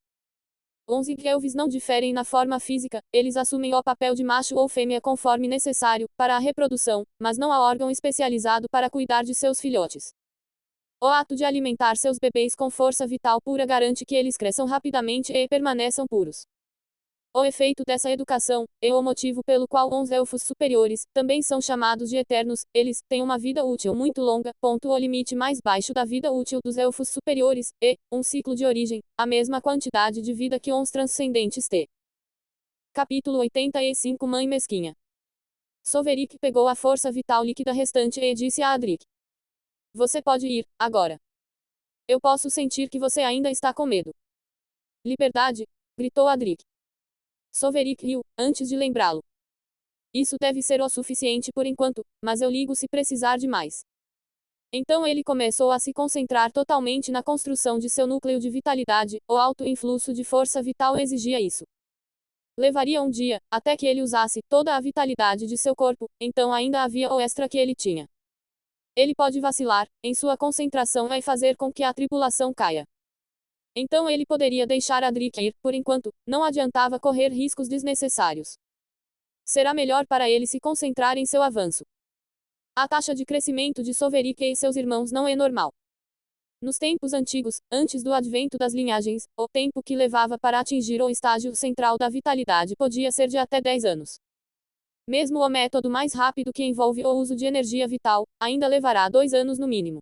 Os elfos não diferem na forma física, eles assumem o papel de macho ou fêmea conforme necessário, para a reprodução, mas não há órgão especializado para cuidar de seus filhotes. O ato de alimentar seus bebês com força vital pura garante que eles cresçam rapidamente e permaneçam puros. O efeito dessa educação é o motivo pelo qual os elfos superiores também são chamados de eternos. Eles têm uma vida útil muito longa. O limite mais baixo da vida útil dos elfos superiores é um ciclo de origem, a mesma quantidade de vida que os transcendentes têm. Capítulo 85 Mãe Mesquinha. Soveric pegou a força vital líquida restante e disse a Adric: Você pode ir, agora. Eu posso sentir que você ainda está com medo. Liberdade! Gritou Adric. Soveric riu, antes de lembrá-lo. Isso deve ser o suficiente por enquanto, mas eu ligo se precisar de mais. Então ele começou a se concentrar totalmente na construção de seu núcleo de vitalidade. O alto influxo de força vital exigia isso. Levaria um dia, até que ele usasse toda a vitalidade de seu corpo, então ainda havia o extra que ele tinha. Ele pode vacilar em sua concentração e fazer com que a tripulação caia. Então ele poderia deixar Adric ir, por enquanto, não adiantava correr riscos desnecessários. Será melhor para ele se concentrar em seu avanço. A taxa de crescimento de Soveric e seus irmãos não é normal. Nos tempos antigos, antes do advento das linhagens, o tempo que levava para atingir o estágio central da vitalidade podia ser de até 10 anos. Mesmo o método mais rápido que envolve o uso de energia vital, ainda levará 2 anos no mínimo.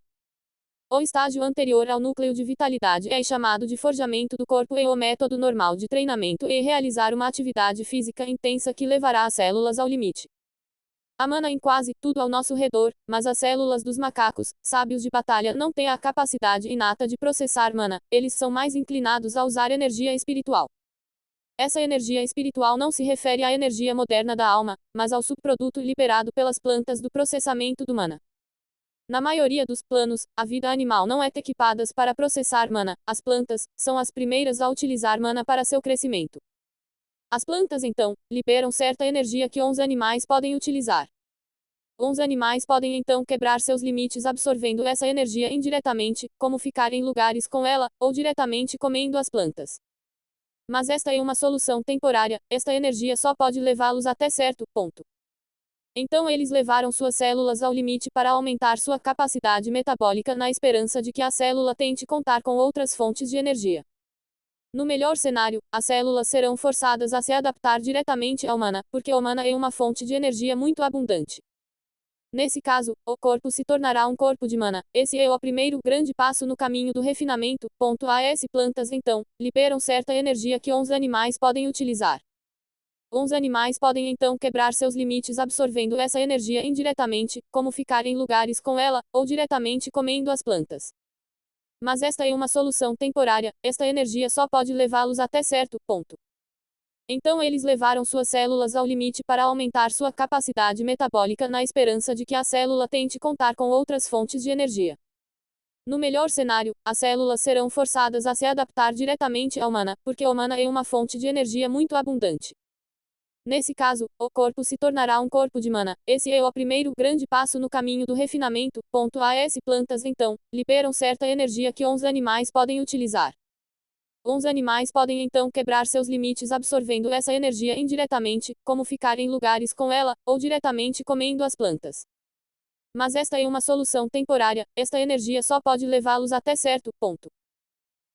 O estágio anterior ao núcleo de vitalidade é chamado de forjamento do corpo e o método normal de treinamento é realizar uma atividade física intensa que levará as células ao limite. Há mana em quase tudo ao nosso redor, mas as células dos macacos, sábios de batalha, não têm a capacidade inata de processar mana, eles são mais inclinados a usar energia espiritual. Essa energia espiritual não se refere à energia moderna da alma, mas ao subproduto liberado pelas plantas do processamento do mana. Na maioria dos planos, a vida animal não é equipada para processar mana, as plantas são as primeiras a utilizar mana para seu crescimento. As plantas então liberam certa energia que os animais podem utilizar. Os animais podem então quebrar seus limites absorvendo essa energia indiretamente, como ficar em lugares com ela, ou diretamente comendo as plantas. Mas esta é uma solução temporária, esta energia só pode levá-los até certo ponto. Então eles levaram suas células ao limite para aumentar sua capacidade metabólica na esperança de que a célula tente contar com outras fontes de energia. No melhor cenário, as células serão forçadas a se adaptar diretamente ao mana, porque o mana é uma fonte de energia muito abundante. Nesse caso, o corpo se tornará um corpo de mana. Esse é o primeiro grande passo no caminho do refinamento. As plantas então liberam certa energia que os animais podem utilizar. Os animais podem então quebrar seus limites absorvendo essa energia indiretamente, como ficar em lugares com ela, ou diretamente comendo as plantas. Mas esta é uma solução temporária, esta energia só pode levá-los até certo ponto. Então eles levaram suas células ao limite para aumentar sua capacidade metabólica na esperança de que a célula tente contar com outras fontes de energia. No melhor cenário, as células serão forçadas a se adaptar diretamente ao mana, porque o mana é uma fonte de energia muito abundante. Nesse caso, o corpo se tornará um corpo de mana. Esse é o primeiro grande passo no caminho do refinamento. As plantas então liberam certa energia que os animais podem utilizar. Os animais podem então quebrar seus limites absorvendo essa energia indiretamente, como ficar em lugares com ela, ou diretamente comendo as plantas. Mas esta é uma solução temporária, esta energia só pode levá-los até certo ponto.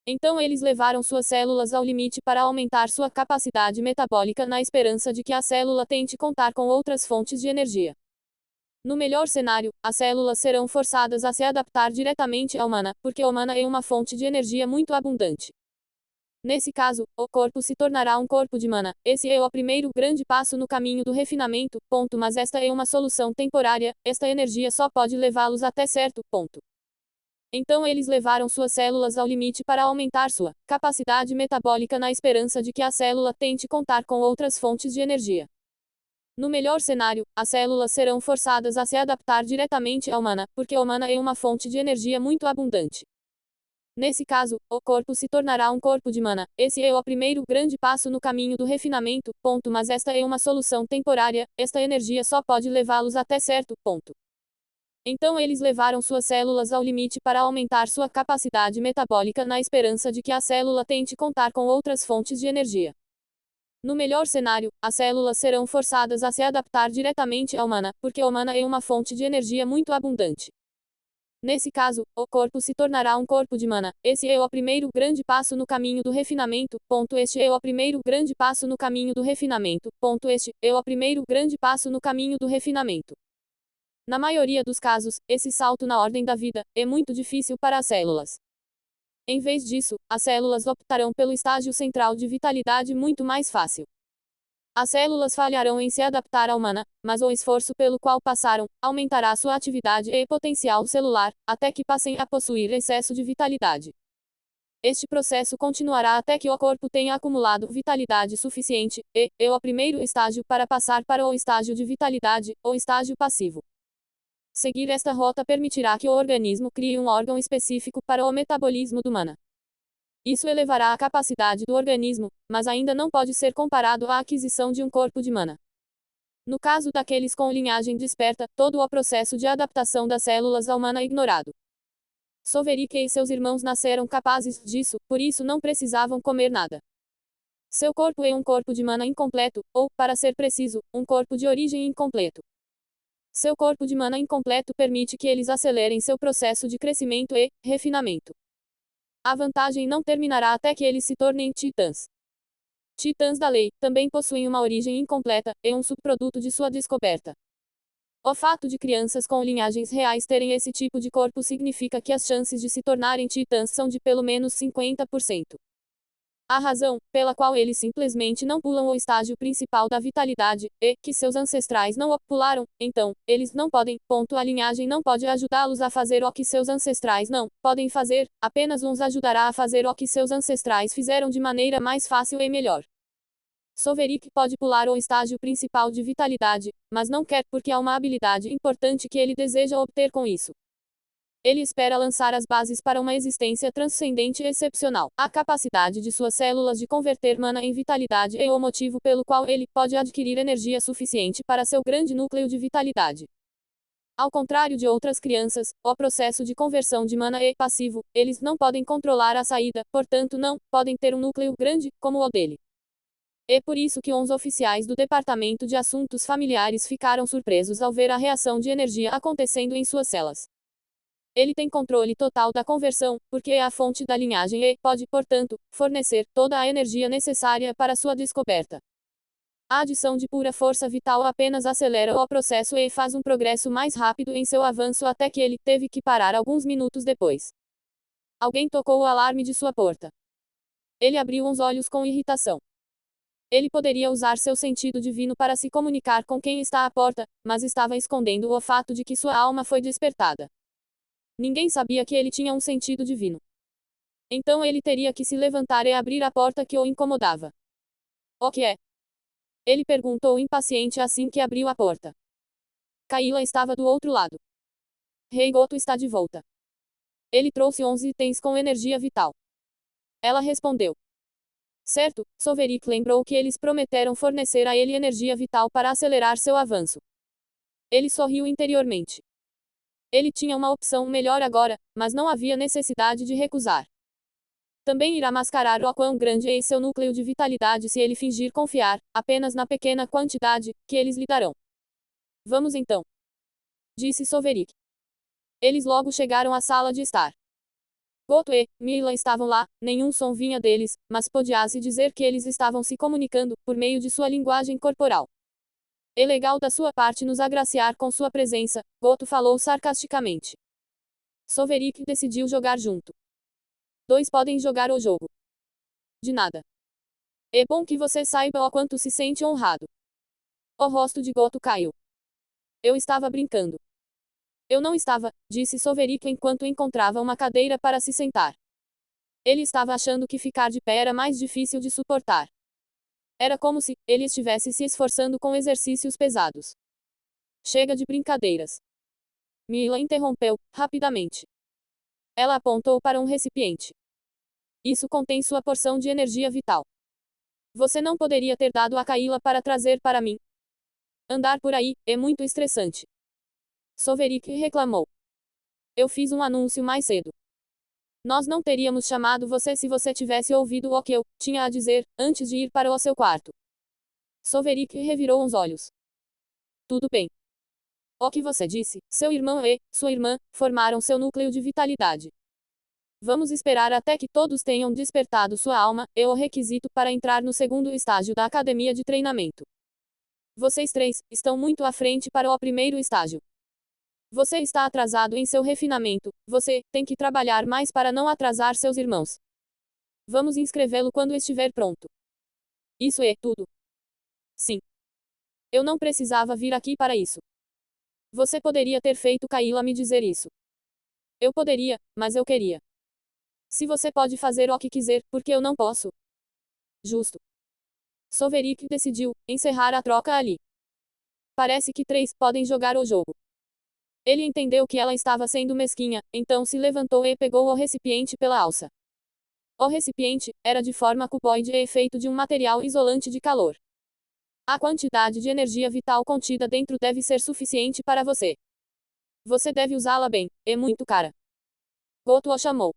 Então eles levaram suas células ao limite para aumentar sua capacidade metabólica na esperança de que a célula tente contar com outras fontes de energia. No melhor cenário, as células serão forçadas a se adaptar diretamente ao mana, porque o mana é uma fonte de energia muito abundante. Nesse caso, o corpo se tornará um corpo de mana. Esse é o primeiro grande passo no caminho do refinamento. Mas esta é uma solução temporária, esta energia só pode levá-los até certo ponto. Então eles levaram suas células ao limite para aumentar sua capacidade metabólica na esperança de que a célula tente contar com outras fontes de energia. No melhor cenário, as células serão forçadas a se adaptar diretamente ao mana, porque o mana é uma fonte de energia muito abundante. Nesse caso, o corpo se tornará um corpo de mana. Esse é o primeiro grande passo no caminho do refinamento. Mas esta é uma solução temporária, esta energia só pode levá-los até certo ponto. Então eles levaram suas células ao limite para aumentar sua capacidade metabólica na esperança de que a célula tente contar com outras fontes de energia. No melhor cenário, as células serão forçadas a se adaptar diretamente ao mana, porque o mana é uma fonte de energia muito abundante. Nesse caso, o corpo se tornará um corpo de mana. Esse é o primeiro grande passo no caminho do refinamento. Este é o primeiro grande passo no caminho do refinamento. Este é o primeiro grande passo no caminho do refinamento. Na maioria dos casos, esse salto na ordem da vida é muito difícil para as células. Em vez disso, as células optarão pelo estágio central de vitalidade muito mais fácil. As células falharão em se adaptar ao mana, mas o esforço pelo qual passaram aumentará sua atividade e potencial celular, até que passem a possuir excesso de vitalidade. Este processo continuará até que o corpo tenha acumulado vitalidade suficiente, e é o primeiro estágio para passar para o estágio de vitalidade, o estágio passivo. Seguir esta rota permitirá que o organismo crie um órgão específico para o metabolismo do mana. Isso elevará a capacidade do organismo, mas ainda não pode ser comparado à aquisição de um corpo de mana. No caso daqueles com linhagem desperta, todo o processo de adaptação das células ao mana é ignorado. Soverik e seus irmãos nasceram capazes disso, por isso não precisavam comer nada. Seu corpo é um corpo de mana incompleto, ou, para ser preciso, um corpo de origem incompleto. Seu corpo de mana incompleto permite que eles acelerem seu processo de crescimento e refinamento. A vantagem não terminará até que eles se tornem titãs. Titãs da lei também possuem uma origem incompleta, e um subproduto de sua descoberta. O fato de crianças com linhagens reais terem esse tipo de corpo significa que as chances de se tornarem titãs são de pelo menos 50%. A razão, pela qual eles simplesmente não pulam o estágio principal da vitalidade, é que seus ancestrais não o pularam, então, eles não podem. A linhagem não pode ajudá-los a fazer o que seus ancestrais não podem fazer, apenas uns ajudará a fazer o que seus ancestrais fizeram de maneira mais fácil e melhor. Soverik pode pular o estágio principal de vitalidade, mas não quer porque há uma habilidade importante que ele deseja obter com isso. Ele espera lançar as bases para uma existência transcendente e excepcional. A capacidade de suas células de converter mana em vitalidade é o motivo pelo qual ele pode adquirir energia suficiente para seu grande núcleo de vitalidade. Ao contrário de outras crianças, o processo de conversão de mana é passivo, eles não podem controlar a saída, portanto não podem ter um núcleo grande, como o dele. É por isso que os oficiais do Departamento de Assuntos Familiares ficaram surpresos ao ver a reação de energia acontecendo em suas celas. Ele tem controle total da conversão, porque é a fonte da linhagem e pode, portanto, fornecer toda a energia necessária para sua descoberta. A adição de pura força vital apenas acelera o processo e faz um progresso mais rápido em seu avanço até que ele teve que parar alguns minutos depois. Alguém tocou o alarme de sua porta. Ele abriu os olhos com irritação. Ele poderia usar seu sentido divino para se comunicar com quem está à porta, mas estava escondendo o fato de que sua alma foi despertada. Ninguém sabia que ele tinha um sentido divino. Então ele teria que se levantar e abrir a porta que o incomodava. O que é? Ele perguntou impaciente assim que abriu a porta. Kayla estava do outro lado. Rei Goto está de volta. Ele trouxe 11 itens com energia vital. Ela respondeu. Certo, Soverik lembrou que eles prometeram fornecer a ele energia vital para acelerar seu avanço. Ele sorriu interiormente. Ele tinha uma opção melhor agora, mas não havia necessidade de recusar. Também irá mascarar o quão grande é seu núcleo de vitalidade se ele fingir confiar, apenas na pequena quantidade, que eles lhe darão. Vamos então. Disse Soverik. Eles logo chegaram à sala de estar. Goto e Mila estavam lá, nenhum som vinha deles, mas podia-se dizer que eles estavam se comunicando, por meio de sua linguagem corporal. É legal da sua parte nos agraciar com sua presença, Goto falou sarcasticamente. Soverik decidiu jogar junto. Dois podem jogar o jogo. De nada. É bom que você saiba o quanto se sente honrado. O rosto de Goto caiu. Eu estava brincando. Eu não estava, disse Soverik enquanto encontrava uma cadeira para se sentar. Ele estava achando que ficar de pé era mais difícil de suportar. Era como se ele estivesse se esforçando com exercícios pesados. Chega de brincadeiras. Mila interrompeu, rapidamente. Ela apontou para um recipiente. Isso contém sua porção de energia vital. Você não poderia ter dado a Kayla para trazer para mim. Andar por aí é muito estressante. Soverik reclamou. Eu fiz um anúncio mais cedo. Nós não teríamos chamado você se você tivesse ouvido o que eu tinha a dizer, antes de ir para o seu quarto. Soverik revirou os olhos. Tudo bem. O que você disse, seu irmão e sua irmã formaram seu núcleo de vitalidade. Vamos esperar até que todos tenham despertado sua alma, é o requisito para entrar no segundo estágio da academia de treinamento. Vocês três estão muito à frente para o primeiro estágio. Você está atrasado em seu refinamento, você tem que trabalhar mais para não atrasar seus irmãos. Vamos inscrevê-lo quando estiver pronto. Isso é tudo. Sim. Eu não precisava vir aqui para isso. Você poderia ter feito Kayla me dizer isso. Eu poderia, mas eu queria. Se você pode fazer o que quiser, por que eu não posso? Justo. Soverik decidiu encerrar a troca ali. Parece que três podem jogar o jogo. Ele entendeu que ela estava sendo mesquinha, então se levantou e pegou o recipiente pela alça. O recipiente era de forma cuboide e feito de um material isolante de calor. A quantidade de energia vital contida dentro deve ser suficiente para você. Você deve usá-la bem, é muito cara. Goto o chamou.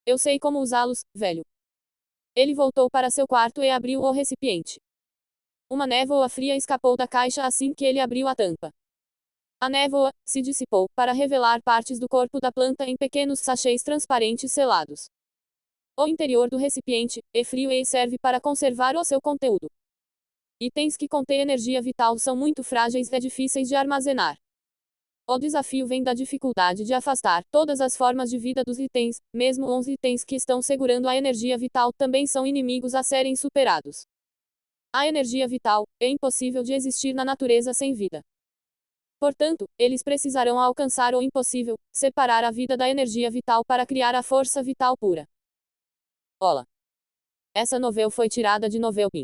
Eu sei como usá-los, velho. Ele voltou para seu quarto e abriu o recipiente. Uma névoa fria escapou da caixa assim que ele abriu a tampa. A névoa se dissipou para revelar partes do corpo da planta em pequenos sachês transparentes selados. O interior do recipiente é frio e serve para conservar o seu conteúdo. Itens que contêm energia vital são muito frágeis e difíceis de armazenar. O desafio vem da dificuldade de afastar todas as formas de vida dos itens, mesmo os itens que estão segurando a energia vital também são inimigos a serem superados. A energia vital é impossível de existir na natureza sem vida. Portanto, eles precisarão alcançar o impossível, separar a vida da energia vital para criar a força vital pura. Olá! Essa novela foi tirada de Novelpin.